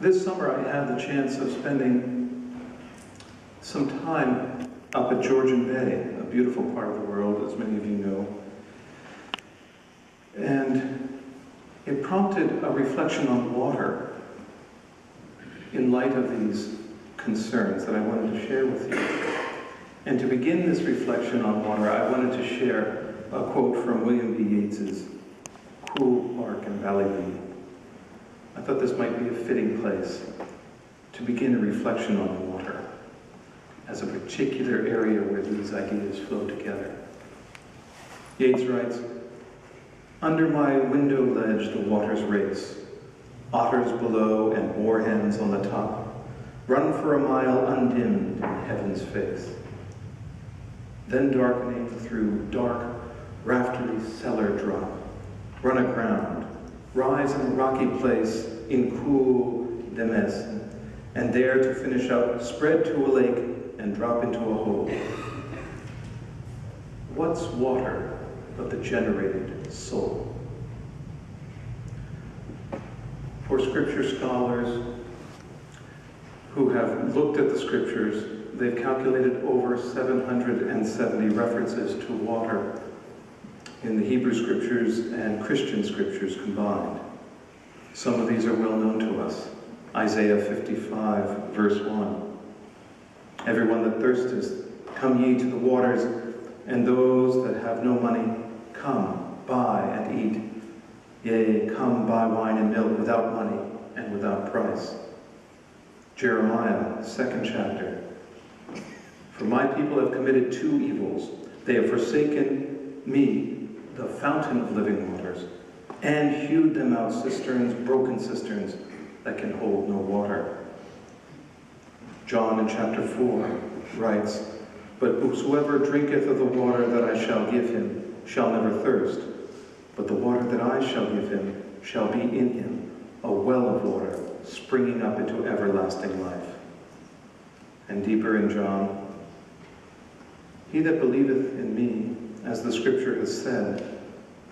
This summer I had the chance of spending some time up at Georgian Bay, a beautiful part of the world, as many of you know. And it prompted a reflection on water in light of these concerns that I wanted to share with you. And to begin this reflection on water, I wanted to share a quote from William B. Yeats's Cool Park in Valley View. I thought this might be a fitting place to begin a reflection on water as a particular area where these ideas flow together. Yeats writes, "Under my window ledge the waters race, otters below and moorhens on the top, run for a mile undimmed in heaven's face. Then darkening through dark, raftery cellar drop, run aground, rise in a rocky place in cool Demes, and there to finish up, spread to a lake and drop into a hole. What's water but the generated soul?" For scripture scholars who have looked at the scriptures, they've calculated over 770 references to water in the Hebrew scriptures and Christian scriptures combined. Some of these are well known to us. Isaiah 55, verse 1. "Everyone that thirsteth, come ye to the waters, and those that have no money, come, buy and eat. Yea, come buy wine and milk without money and without price." Jeremiah, 2nd chapter. "For my people have committed two evils. They have forsaken me, the fountain of living waters, and hewed them out cisterns, broken cisterns, that can hold no water." John in chapter 4 writes, "But whosoever drinketh of the water that I shall give him shall never thirst, but the water that I shall give him shall be in him, a well of water, springing up into everlasting life." And deeper in John, "He that believeth in me, as the scripture has said,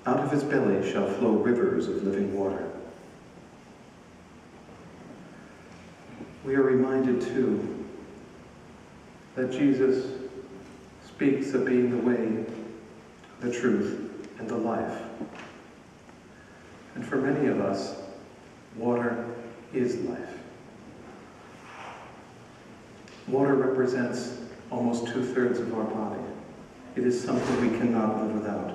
out of his belly shall flow rivers of living water." We are reminded, too, that Jesus speaks of being the way, the truth, and the life. And for many of us, water is life. Water represents almost 2/3 of our body. It is something we cannot live without.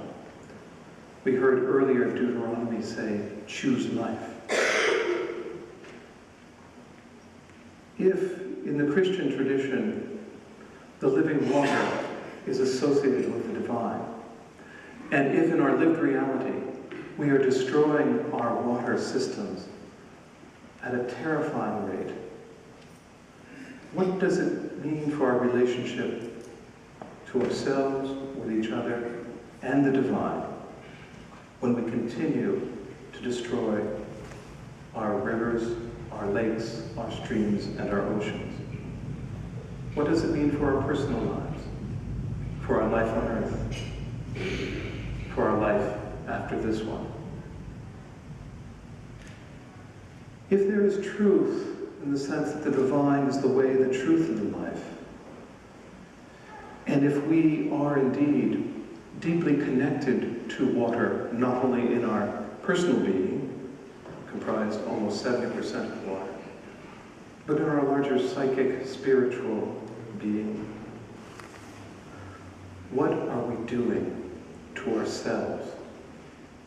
We heard earlier Deuteronomy say, "Choose life." If in the Christian tradition, the living water is associated with the divine, and if in our lived reality, we are destroying our water systems at a terrifying rate, what does it mean for our relationship to ourselves, with each other, and the divine when we continue to destroy our rivers, our lakes, our streams, and our oceans? What does it mean for our personal lives, for our life on earth, for our life after this one? If there is truth in the sense that the divine is the way, the truth, and the life, and if we are indeed deeply connected to water, not only in our personal being, comprised almost 70% of water, but in our larger psychic, spiritual being, what are we doing to ourselves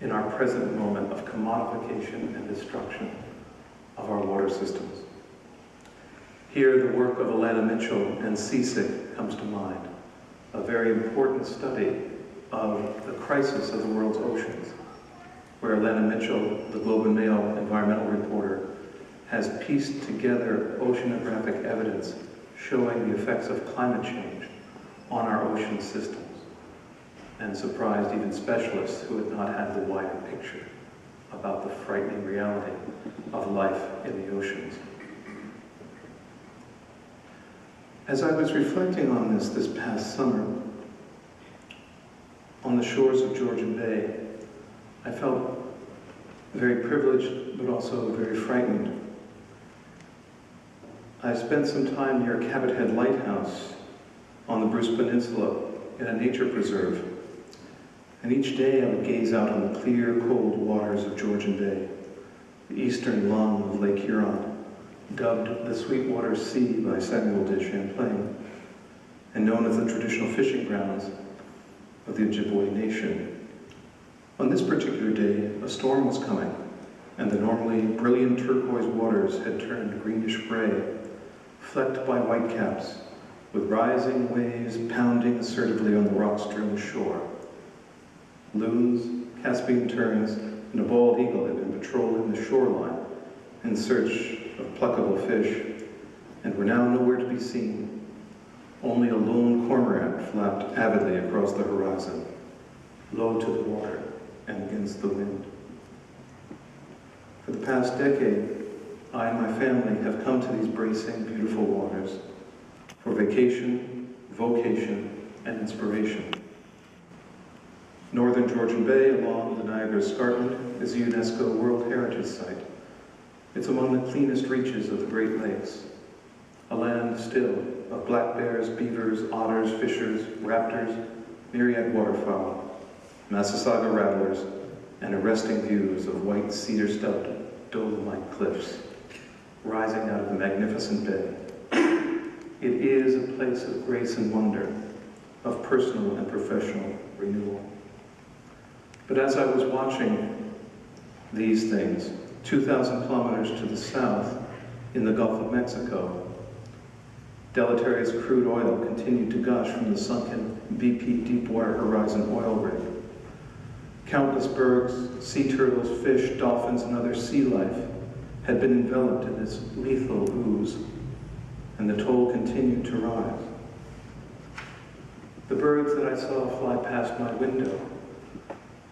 in our present moment of commodification and destruction of our water systems? Here, the work of Alana Mitchell and Seasick comes to mind, a very important study of the crisis of the world's oceans, where Alana Mitchell, the Globe and Mail environmental reporter, has pieced together oceanographic evidence showing the effects of climate change on our ocean systems, and surprised even specialists who had not had the wider picture about the frightening reality of life in the oceans. As I was reflecting on this past summer, on the shores of Georgian Bay, I felt very privileged, but also very frightened I spent some time near Cabot Head Lighthouse on the Bruce Peninsula in a nature preserve. And each day I would gaze out on the clear, cold waters of Georgian Bay, the eastern lung of Lake Huron, dubbed the Sweetwater Sea by Samuel de Champlain, and known as the traditional fishing grounds of the Ojibwe Nation. On this particular day, a storm was coming, and the normally brilliant turquoise waters had turned greenish-gray, flecked by whitecaps, with rising waves pounding assertively on the rock-strewn shore. Loons, Caspian terns, and a bald eagle had been patrolling the shoreline in search of pluckable fish, and were now nowhere to be seen. Only a lone cormorant flapped avidly across the horizon, low to the water and against the wind. For the past decade, I and my family have come to these bracing, beautiful waters for vacation, vocation, and inspiration. Northern Georgian Bay along the Niagara Escarpment is a UNESCO World Heritage Site. It's among the cleanest reaches of the Great Lakes, a land still of black bears, beavers, otters, fishers, raptors, myriad waterfowl, Massasauga rattlers, and arresting views of white cedar-stubbed dolomite cliffs rising out of the magnificent bay. It is a place of grace and wonder, of personal and professional renewal. But as I was watching these things, 2,000 kilometers to the south in the Gulf of Mexico, deleterious crude oil continued to gush from the sunken BP Deepwater Horizon oil rig. Countless bergs, sea turtles, fish, dolphins, and other sea life had been enveloped in this lethal ooze, and the toll continued to rise. The birds that I saw fly past my window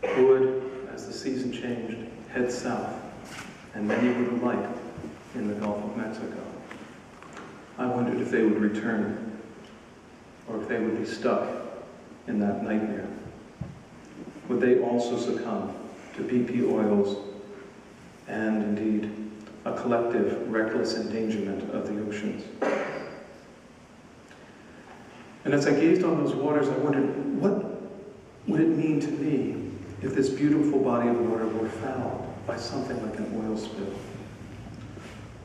would, as the season changed, head south, and many would alight in the Gulf of Mexico. I wondered if they would return, or if they would be stuck in that nightmare. Would they also succumb to BP oils and, indeed, a collective reckless endangerment of the oceans? And as I gazed on those waters, I wondered, what would it mean to me if this beautiful body of water were fouled by something like an oil spill?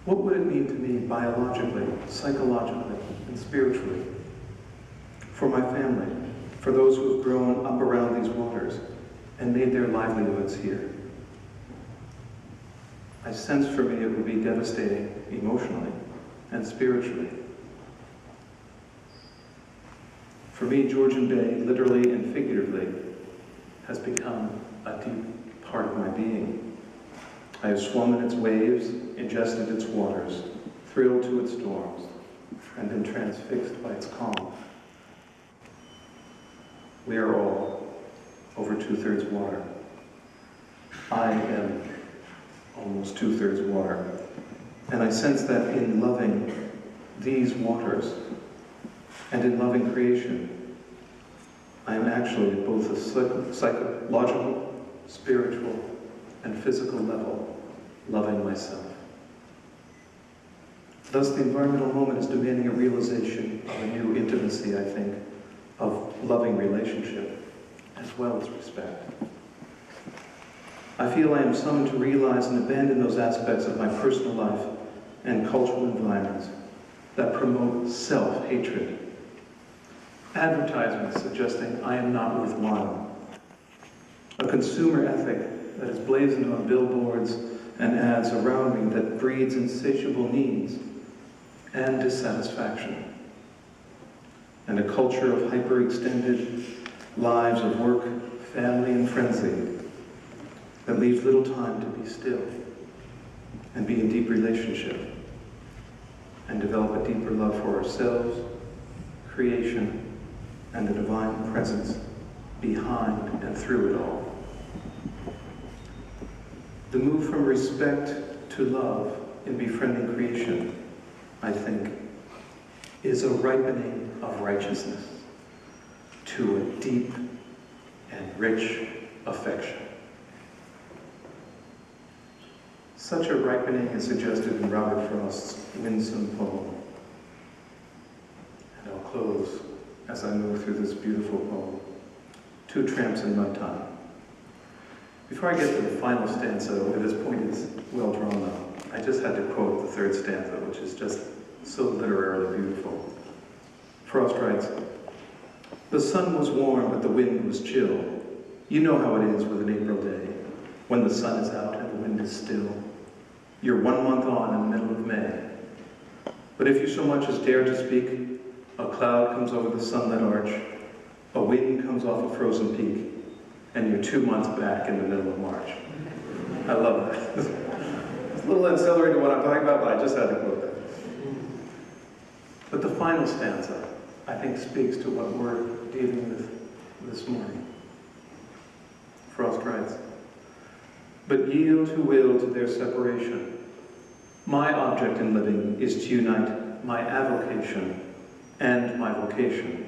What would it mean to me biologically, psychologically, and spiritually? For my family, for those who have grown up around these waters and made their livelihoods here. I sense for me it would be devastating emotionally and spiritually. For me, Georgian Bay, literally and figuratively, has become a deep part of my being. I have swum in its waves, ingested its waters, thrilled to its storms, and been transfixed by its calm. We are all over 2/3 water. I am almost 2/3 water. And I sense that in loving these waters and in loving creation, I am actually at both a psychological, spiritual, and physical level loving myself. Thus, the environmental moment is demanding a realization of a new intimacy, I think, of loving relationship, as well as respect. I feel I am summoned to realize and abandon those aspects of my personal life and cultural environments that promote self-hatred. Advertisements suggesting I am not worthwhile. A consumer ethic that is blazoned on billboards and ads around me that breeds insatiable needs and dissatisfaction. And a culture of hyperextended lives of work, family, and frenzy that leaves little time to be still and be in deep relationship and develop a deeper love for ourselves, creation, and the divine presence behind and through it all. The move from respect to love in befriending creation, I think, is a ripening of righteousness to a deep and rich affection. Such a ripening is suggested in Robert Frost's winsome poem. And I'll close as I move through this beautiful poem, Two Tramps in Mud Time. Before I get to the final stanza, where this point is well drawn up, I just had to quote the third stanza, which is just so literarily beautiful. Frost writes, "The sun was warm, but the wind was chill. You know how it is with an April day, when the sun is out and the wind is still. You're 1 month on in the middle of May. But if you so much as dare to speak, a cloud comes over the sunlit arch, a wind comes off a frozen peak, and you're 2 months back in the middle of March." I love that. It's a little ancillary to what I'm talking about, but I just had to quote that. But the final stanza, I think, speaks to what we're dealing with this morning. Frost writes, "But yield who will to their separation. My object in living is to unite my avocation and my vocation,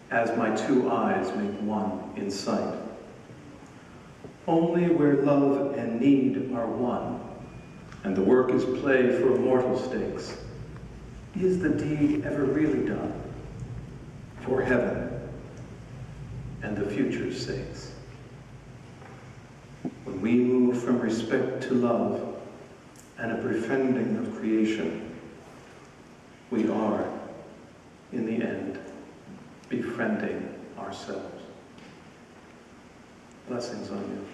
as my two eyes make one in sight. Only where love and need are one, and the work is play for mortal stakes, is the deed ever really done for heaven and the future's sakes. When we move from respect to love and a befriending of creation, we are, in the end, befriending ourselves." Blessings on you.